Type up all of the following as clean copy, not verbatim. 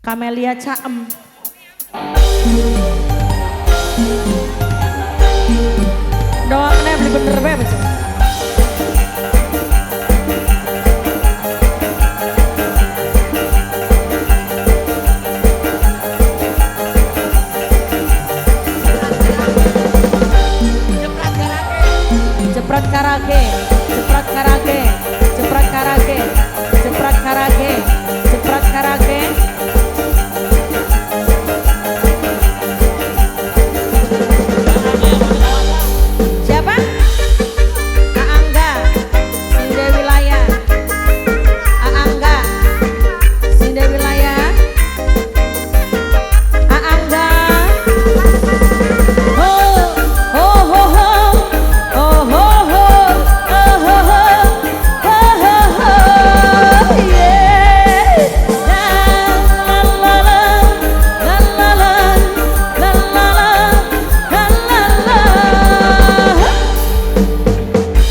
Kamelia Caem. Doakannya beli bener bebas. Ceprat karage, ceprat karage, ceprat karage, ceprat karage, ceprat karage. Siapa? Aangga, Sinde Wilayah. Aangga, Sinde Wilayah. Aangga. Ho, ho, ho, ho. Oh, ho, ho. Oh, ho, ho. Oh, ho, ho. Yeah. La, la, la, la, la, la, la, la, la, la, la.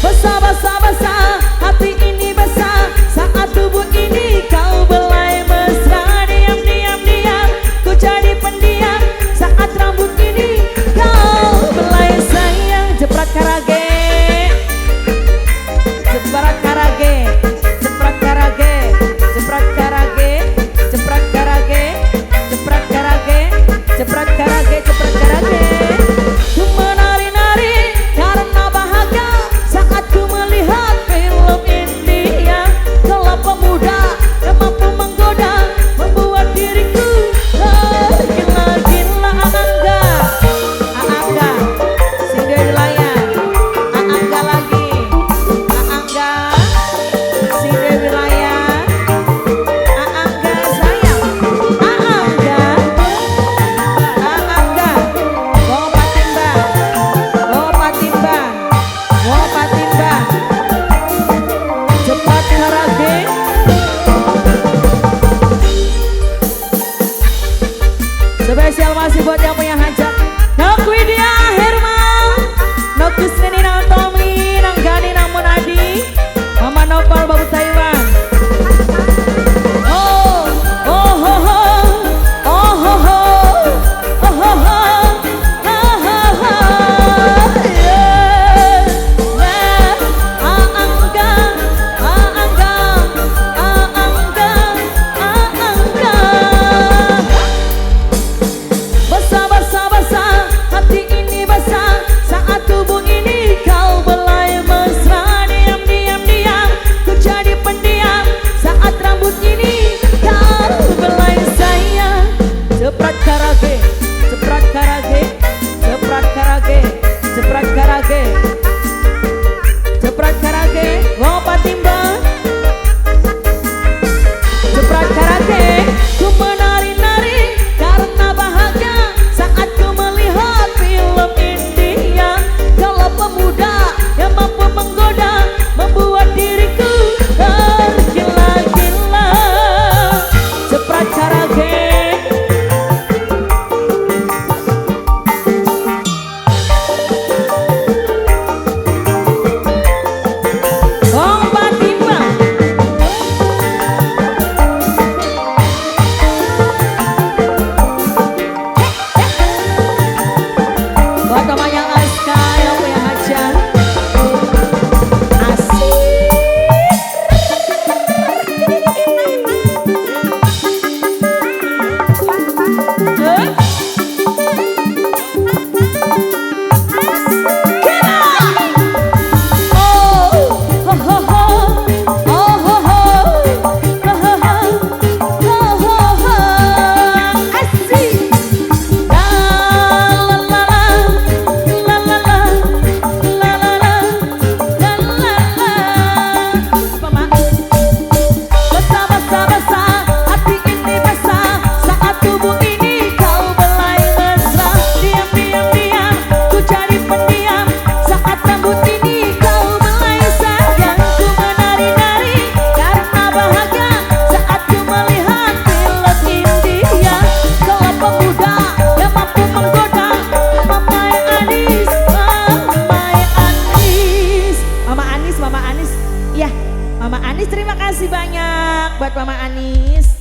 Basah, basah, basah, hati ini basah saat tubuh ini kau belai mesra. Diam, diam, diam, ku jadi pendiam saat rambut ini kau belai sayang. Jeprat karage, jeprat karage, jeprat karage, jeprat karage, jeprat karage, jeprat karage, jeprat karage, jeprat karage. Ku menari-nari karena bahagia saat ku melihat film India. Kalau pemuda yang mampu menggoda membuat diriku tergila-gila. Aangga, Aangga, Sinde Wilayah. Aangga lagi, Aangga, Sinde Wilayah. Aangga sayang, Aangga, Aangga. Bawa patimbang, bawa patimbang, bawa patimbang. Cepat karage. Spesial masih buat yang punya hajat. Nok Widya Herman, Nok Kusneni, Nang Tommy, Nang Gani, Nang Monadi, Mama Nopal, Babu Taiwan. Oh, oh, ho, ho. Oh, ho, ho. Oh, ho, ho. Oh, ho, ho. Yeah. Nah, Aangga, Aangga, Aangga, Aangga. Basah, basah, basah, hati ini basah saat tubuh ini kau belai mesra. Diam, diam, diam, ku jadi pendiam saat rambut ini kau belai sayang. Ceprat karage, ceprat karage, ceprat karage, ceprat karage, ceprat karage. Bawa patimbang. Ceprat karage, ku menari-nari karena bahagia saat ku melihat film India. Kalau pemuda yang mampu menggoda membuat diriku tergila-gila. Ceprat karage. Bong patimbang. Buat teman yang Aska yang punya hajat. Asik. Mama Anis, terima kasih banyak buat Mama Anis.